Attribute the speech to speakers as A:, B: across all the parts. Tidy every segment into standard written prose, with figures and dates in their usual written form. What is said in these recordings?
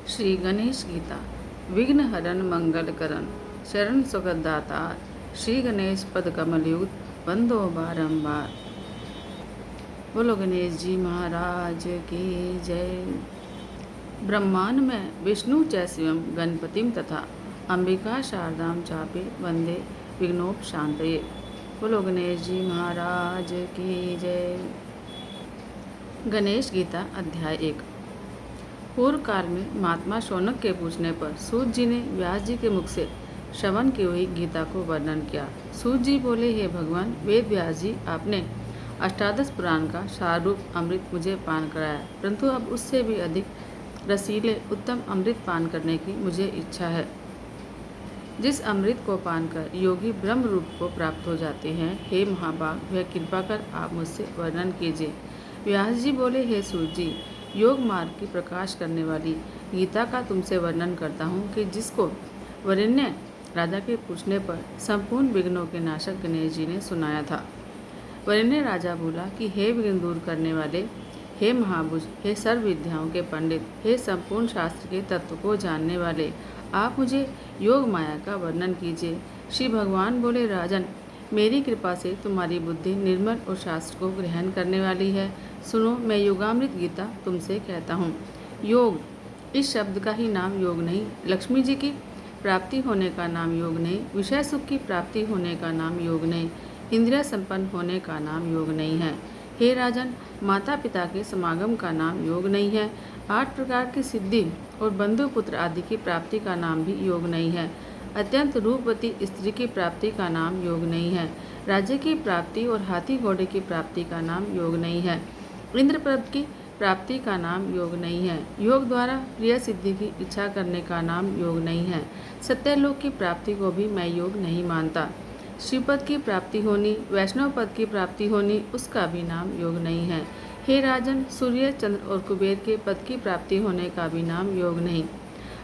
A: श्री गणेश गीता विघ्न हरण मंगल करण शरण सुखदाता श्री गणेश पद कमलयुक्त वंदो बारंबार। बोलो गणेश जी महाराज की जय। ब्रह्मांड में विष्णु च शिवम गणपतिम तथा अंबिका शारदाम चापे वंदे विघ्नोपशांतये। बोलो गणेश जी महाराज की जय। गणेश गीता अध्याय 1। पूर्व काल में महात्मा शौनक के पूछने पर सूत जी ने व्यास जी के मुख से श्रवण की हुई गीता को वर्णन किया। सूत जी बोले, हे भगवान वेद व्यास जी, आपने अष्टादश पुराण का सारूप अमृत मुझे पान कराया, परंतु अब उससे भी अधिक रसीले उत्तम अमृत पान करने की मुझे इच्छा है। जिस अमृत को पान कर योगी ब्रह्म रूप को प्राप्त हो जाते हैं, हे महाभाग, वह कृपा कर आप मुझसे वर्णन कीजिए। व्यास जी बोले, हे सूत जी, योग मार्ग की प्रकाश करने वाली गीता का तुमसे वर्णन करता हूँ कि जिसको वरेण्य राजा के पूछने पर संपूर्ण विघ्नों के नाशक गणेश जी ने सुनाया था। वरेण्य राजा बोला कि हे विघ्न दूर करने वाले, हे महाभुज, हे सर्व विद्याओं के पंडित, हे संपूर्ण शास्त्र के तत्व को जानने वाले, आप मुझे योग माया का वर्णन कीजिए। श्री भगवान बोले, राजन, मेरी कृपा से तुम्हारी बुद्धि निर्मल और शास्त्र को ग्रहण करने वाली है। सुनो, मैं योगामृत गीता तुमसे कहता हूँ। योग, इस शब्द का ही नाम योग नहीं, लक्ष्मी जी की प्राप्ति होने का नाम योग नहीं, विषय सुख की प्राप्ति होने का नाम योग नहीं, इंद्रिय संपन्न होने का नाम योग नहीं है। हे राजन, माता पिता के समागम का नाम योग नहीं है। 8 प्रकार की सिद्धि और बंधु पुत्र आदि की प्राप्ति का नाम भी योग नहीं है। अत्यंत रूपवती स्त्री की प्राप्ति का नाम योग नहीं है। राज्य की प्राप्ति और हाथी घोड़े की प्राप्ति का नाम योग नहीं है। इंद्रप्रद की प्राप्ति का नाम योग नहीं है। योग द्वारा प्रिय सिद्धि की इच्छा करने का नाम योग नहीं है। सत्यलोक की प्राप्ति को भी मैं योग नहीं मानता। श्रीपद की प्राप्ति होनी, वैष्णव पद की प्राप्ति होनी, उसका भी नाम योग नहीं है। हे राजन, सूर्य, चंद्र और कुबेर के पद की प्राप्ति होने का भी नाम योग नहीं।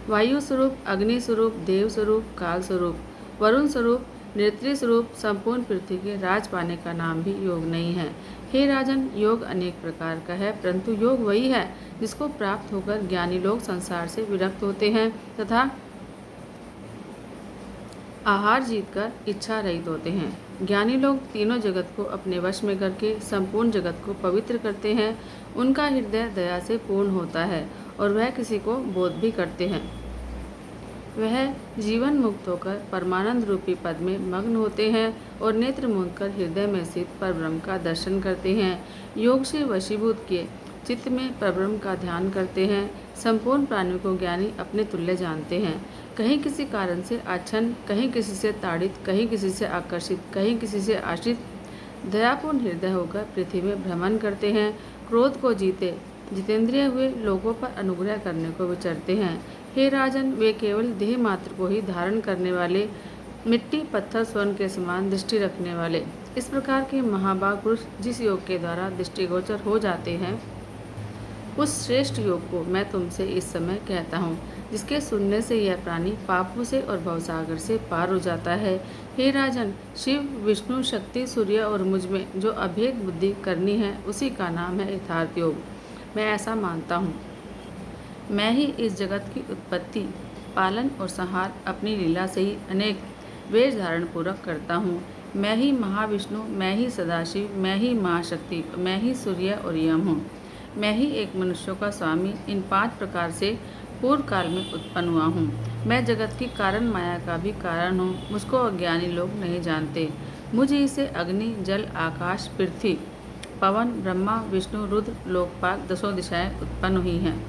A: वायु स्वरूप, अग्नि स्वरूप, देव स्वरूप, काल स्वरूप, वरुण स्वरूप, नेत्री स्वरूप संपूर्ण पृथ्वी के राज पाने का नाम भी योग नहीं है। हे राजन, योग अनेक प्रकार का है, परंतु योग वही है जिसको प्राप्त होकर ज्ञानी लोग संसार से विरक्त होते हैं तथा आहार जीतकर इच्छा रहित होते हैं। ज्ञानी लोग तीनों जगत को अपने वश में करके संपूर्ण जगत को पवित्र करते हैं। उनका हृदय दया से पूर्ण होता है और वह किसी को बोध भी करते हैं। वह जीवन मुक्त होकर परमानंद रूपी पद में मग्न होते हैं और नेत्र मूंद कर हृदय में स्थित परब्रह्म का दर्शन करते हैं। योग से वशीभूत किए चित्त में परब्रह्म का ध्यान करते हैं। संपूर्ण प्राणियों को ज्ञानी अपने तुल्य जानते हैं। कहीं किसी कारण से आच्छन्न, कहीं किसी से ताड़ित, कहीं किसी से आकर्षित, कहीं किसी से आश्रित, दयापूर्ण हृदय होकर पृथ्वी में भ्रमण करते हैं। क्रोध को जीते जितेंद्रिय हुए लोगों पर अनुग्रह करने को विचरते हैं। हे राजन, वे केवल देह मात्र को ही धारण करने वाले, मिट्टी, पत्थर, स्वर्ण के समान दृष्टि रखने वाले, इस प्रकार के महाभाग पुरुष जिस योग के द्वारा दृष्टिगोचर हो जाते हैं, उस श्रेष्ठ योग को मैं तुमसे इस समय कहता हूँ, जिसके सुनने से यह प्राणी पापों से और भवसागर से पार हो जाता है। हे राजन, शिव, विष्णु, शक्ति, सूर्य और मुझ में जो अभेद बुद्धि करनी है, उसी का नाम है यथार्थ योग। मैं ऐसा मानता हूँ। मैं ही इस जगत की उत्पत्ति, पालन और संहार अपनी लीला से ही अनेक वेश धारण पूर्वक करता हूँ। मैं ही महाविष्णु, मैं ही सदाशिव, मैं ही महाशक्ति, मैं ही सूर्य और यम हूँ। मैं ही एक मनुष्यों का स्वामी, इन 5 प्रकार से पूर्व काल में उत्पन्न हुआ हूँ। मैं जगत की कारण माया का भी कारण हूँ। मुझको अज्ञानी लोग नहीं जानते। मुझ ही से अग्नि, जल, आकाश, पृथ्वी, पवन, ब्रह्मा, विष्णु, रुद्र, लोकपाल, 10 दिशाएं उत्पन्न हुई हैं।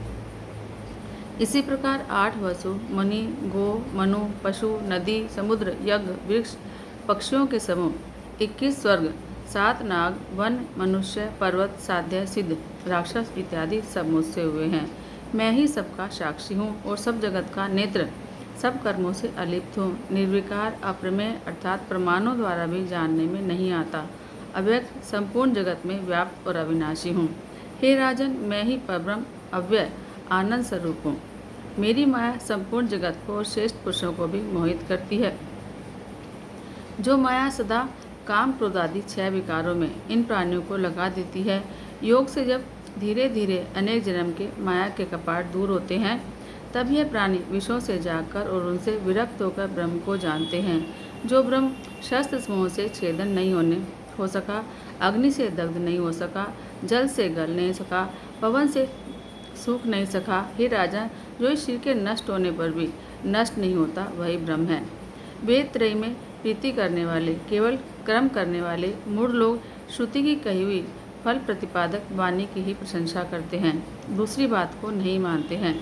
A: इसी प्रकार 8 वसु, मुनि, गो, मनु, पशु, नदी, समुद्र, यज्ञ, वृक्ष, पक्षियों के समूह, 21 स्वर्ग, 7 नाग, वन, मनुष्य, पर्वत, साध्य, सिद्ध, राक्षस इत्यादि सब मुझसे हुए हैं। मैं ही सबका साक्षी हूँ और सब जगत का नेत्र, सब कर्मों से अलिप्त हूँ। निर्विकार, अप्रमेय अर्थात प्रमाणों द्वारा भी जानने में नहीं आता, अव्यक्त, संपूर्ण जगत में व्याप्त और अविनाशी हूँ। हे राजन, मैं ही परब्रह्म, अव्यय, आनंद स्वरूप हूँ। मेरी माया संपूर्ण जगत को और श्रेष्ठ पुरुषों को भी मोहित करती है। जो माया सदा काम, क्रोध आदि 6 विकारों में इन प्राणियों को लगा देती है, योग से जब धीरे धीरे अनेक जन्म के माया के कपाट दूर होते हैं, तब यह प्राणी विषयों से जागकर और उनसे विरक्त होकर ब्रह्म को जानते हैं। जो ब्रह्म शस्त्र समूह से छेदन नहीं हो सका, अग्नि से दग्ध नहीं हो सका, जल से गल नहीं सका, पवन से सूख नहीं सका, हे राजा, जो इस शरीर के नष्ट होने पर भी नष्ट नहीं होता, वही ब्रह्म है। वेद त्रय में प्रीति करने वाले, केवल कर्म करने वाले मूढ़ लोग श्रुति की कही हुई फल प्रतिपादक वाणी की ही प्रशंसा करते हैं, दूसरी बात को नहीं मानते हैं।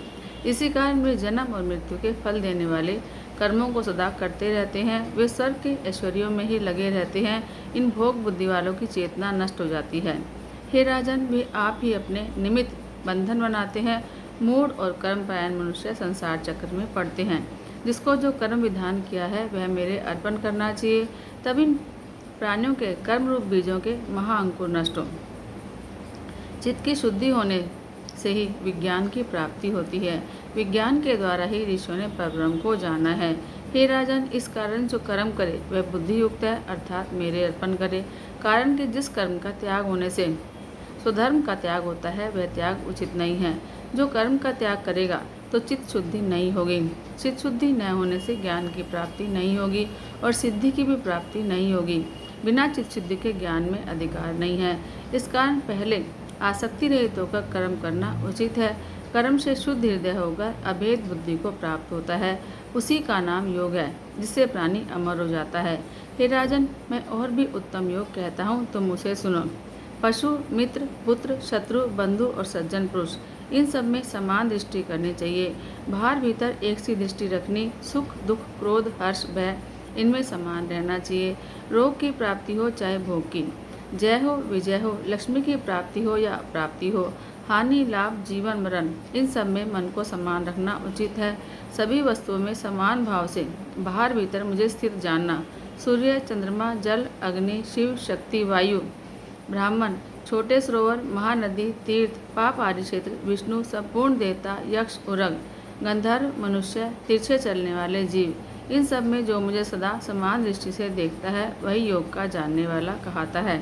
A: इसी कारण वे जन्म और मृत्यु के फल देने वाले कर्मों को सदा करते रहते हैं। वे स्वर्ग के ऐश्वर्यों में ही लगे रहते हैं। इन भोग बुद्धि वालों की चेतना नष्ट हो जाती है। हे राजन, वे आप ही अपने निमित्त बंधन बनाते हैं। मूढ़ और कर्मपरायण मनुष्य संसार चक्र में पड़ते हैं। जिसको जो कर्म विधान किया है वह मेरे अर्पण करना चाहिए, तब इन प्राणियों के कर्म रूप बीजों के महाअंकुर नष्ट हो। चित्त की शुद्धि होने से ही विज्ञान की प्राप्ति होती है। विज्ञान के द्वारा ही ऋषियों ने परब्रह्म को जाना है। हे राजन, इस कारण जो कर्म करे वह बुद्धि युक्त है, अर्थात मेरे अर्पण करे। कारण कि जिस कर्म का त्याग होने से स्वधर्म का त्याग होता है वह त्याग उचित नहीं है। जो कर्म का त्याग करेगा तो चित्त शुद्धि नहीं होगी। चित्त शुद्धि न होने से ज्ञान की प्राप्ति नहीं होगी और सिद्धि की भी प्राप्ति नहीं होगी। बिना चित्त शुद्धि के ज्ञान में अधिकार नहीं है। इस कारण पहले आसक्ति रहित होकर कर्म करना उचित है। कर्म से शुद्ध हृदय होकर अभेद बुद्धि को प्राप्त होता है। उसी का नाम योग है, जिससे प्राणी अमर हो जाता है। हे राजन, मैं और भी उत्तम योग कहता हूँ, तुम उसे सुनो। पशु, मित्र, पुत्र, शत्रु, बंधु और सज्जन पुरुष, इन सब में समान दृष्टि करनी चाहिए। बाहर भीतर एक सी दृष्टि रखनी। सुख, दुख, क्रोध, हर्ष, भय, इनमें समान रहना चाहिए। रोग की प्राप्ति हो चाहे भोग की, जय हो विजय हो, लक्ष्मी की प्राप्ति हो या अप्राप्ति हो, हानि लाभ, जीवन मरण, इन सब में मन को समान रखना उचित है। सभी वस्तुओं में समान भाव से बाहर भीतर मुझे स्थित जानना। सूर्य, चंद्रमा, जल, अग्नि, शिव, शक्ति, वायु, ब्राह्मण, छोटे सरोवर, महानदी, तीर्थ, पाप आदि क्षेत्र, विष्णु, संपूर्ण देवता, यक्ष, उरग, गंधर्व, मनुष्य, तिरछे चलने वाले जीव, इन सब में जो मुझे सदा समान दृष्टि से देखता है वही योग का जानने वाला कहता है।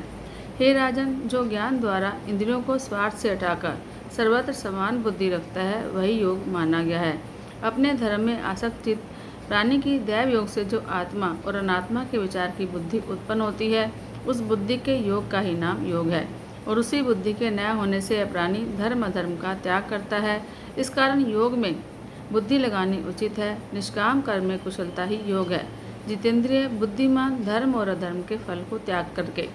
A: हे राजन, जो ज्ञान द्वारा इंद्रियों को स्वार्थ से हटाकर सर्वत्र समान बुद्धि रखता है वही योग माना गया है। अपने धर्म में आसक्त चित्त प्राणी की दैव योग से जो आत्मा और अनात्मा के विचार की बुद्धि उत्पन्न होती है, उस बुद्धि के योग का ही नाम योग है। और उसी बुद्धि के न होने से प्राणी धर्म अधर्म का त्याग करता है। इस कारण योग में बुद्धि लगानी उचित है। निष्काम कर्म में कुशलता ही योग है। जितेंद्रिय बुद्धिमान धर्म और अधर्म के फल को त्याग करके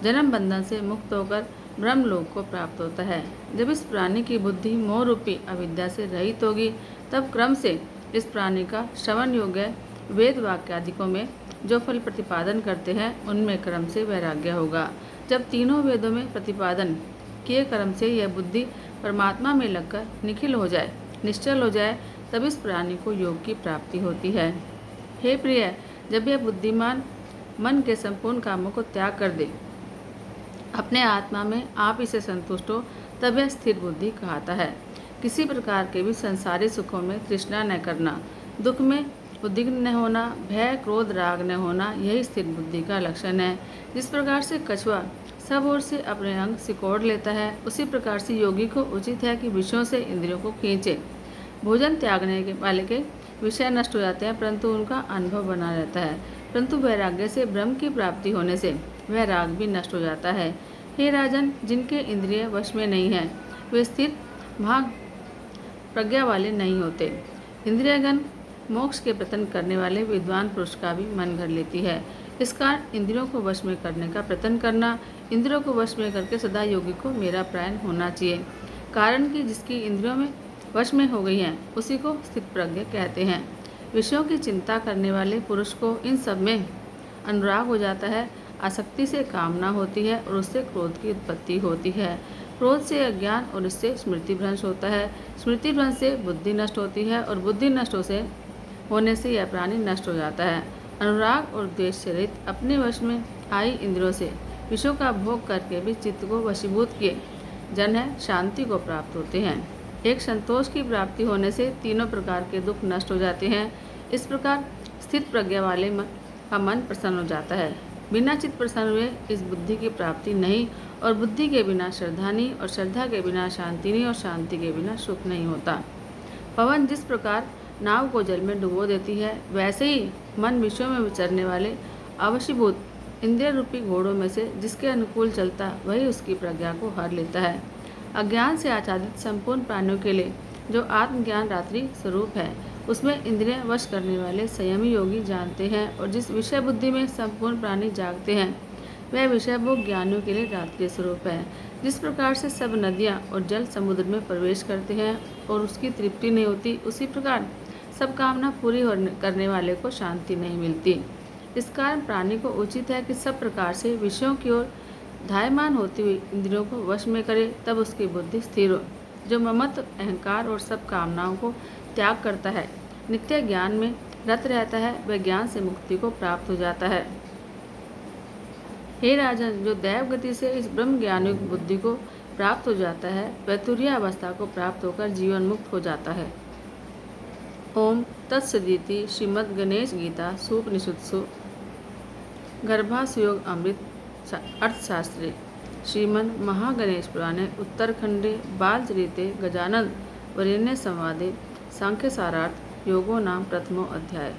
A: जन्म बंधन से मुक्त होकर ब्रह्मलोक को प्राप्त होता है। जब इस प्राणी की बुद्धि मोह रूपी अविद्या से रहित होगी, तब क्रम से इस प्राणी का श्रवण योग्य वेद वाक्यादिकों में जो फल प्रतिपादन करते हैं उनमें क्रम से वैराग्य होगा। जब तीनों वेदों में प्रतिपादन किए कर्म से यह बुद्धि परमात्मा में लगकर निखिल हो जाए, निश्चल हो जाए, तब इस प्राणी को योग की प्राप्ति होती है। हे प्रिय, जब यह बुद्धिमान मन के संपूर्ण कामों को त्याग कर दे, अपने आत्मा में आप इसे संतुष्ट हो, तब यह स्थिर बुद्धि कहता है। किसी प्रकार के भी संसारी सुखों में तृष्णा न करना, दुख में उद्विग्न न होना, भय क्रोध राग न होना, यही स्थिर बुद्धि का लक्षण है। जिस प्रकार से कछुआ सब ओर से अपने अंग सिकोड़ लेता है, उसी प्रकार से योगी को उचित है कि विषयों से इंद्रियों को खींचे। भोजन त्यागने के वाले के विषय नष्ट हो जाते हैं, परंतु उनका अनुभव बना रहता है। परंतु वैराग्य से ब्रह्म की प्राप्ति होने से वह राग भी नष्ट हो जाता है। हे राजन, जिनके इंद्रिय वश में नहीं है, वे स्थिर भाग प्रज्ञा वाले नहीं होते। इंद्रियगण मोक्ष के प्रयत्न करने वाले विद्वान पुरुष का भी मन कर लेती है। इस कारण इंद्रियों को वश में करने का प्रयत्न करना, इंद्रियों को वश में करके सदा योगी को मेरा प्रायण होना चाहिए। कारण कि जिसकी इंद्रियों में वश में हो गई हैं, उसी को स्थित प्रज्ञ कहते हैं। विषयों की चिंता करने वाले पुरुष को इन सब में अनुराग हो जाता है। आसक्ति से कामना होती है और उससे क्रोध की उत्पत्ति होती है। क्रोध से अज्ञान और इससे स्मृति भ्रंश होता है। स्मृति भ्रंश से बुद्धि नष्ट होती है और बुद्धि नष्ट होने से यह प्राणी नष्ट हो जाता है। अनुराग और द्वेष से रहित अपने वश में आई इंद्रियों से विषयों का भोग करके भी चित्त को वशीभूत किए जन है शांति को प्राप्त होते हैं। एक संतोष की प्राप्ति होने से तीनों प्रकार के दुख नष्ट हो जाते हैं। इस प्रकार स्थित प्रज्ञा वाले का मन प्रसन्न हो जाता है। बिना चित्त प्रसन्न हुए इस बुद्धि की प्राप्ति नहीं, और बुद्धि के बिना श्रद्धा नहीं, और श्रद्धा के बिना शांति नहीं, और शांति के बिना सुख नहीं होता। पवन जिस प्रकार नाव को जल में डुबो देती है, वैसे ही मन विषयों में विचरने वाले अवशीभूत इंद्रिय रूपी घोड़ों में से जिसके अनुकूल चलता वही उसकी प्रज्ञा को हर लेता है। अज्ञान से आच्छादित संपूर्ण प्राणियों के लिए जो आत्मज्ञान रात्रि स्वरूप है, उसमें इंद्रिय वश करने वाले संयमी योगी जानते हैं, और जिस विषय बुद्धि में संपूर्ण प्राणी जागते हैं, वह विषय भोग ज्ञानियों के लिए रात्रि स्वरूप है। जिस प्रकार से सब नदियाँ और जल समुद्र में प्रवेश करते हैं और उसकी तृप्ति नहीं होती, उसी प्रकार सब कामना पूरी करने वाले को शांति नहीं मिलती। इस कारण प्राणी को उचित है कि सब प्रकार से विषयों की ओर धायमान होती हुई इंद्रियों को वश में करे, तब उसकी बुद्धि स्थिर हो। जो ममत्व, अहंकार और सब कामनाओं को त्याग करता है, नित्य ज्ञान में रत रहता है, वह ज्ञान से मुक्ति को प्राप्त हो जाता है। हे राजन, जो दैव गति से इस ब्रह्म ज्ञान बुद्धि को प्राप्त हो जाता है, वह तुरीय अवस्था को प्राप्त होकर जीवन मुक्त हो जाता है। ओम तत्सदिति श्रीमद् गणेश गीता सूपनिषत्सु गर्भासुयोग अमृत अर्थशास्त्रे श्रीमन् महागणेश पुराणे उत्तरखंडे बालचरिते गजानन वरेण्य संवादे सांख्य सारार्थ योगो नाम प्रथमो अध्याय।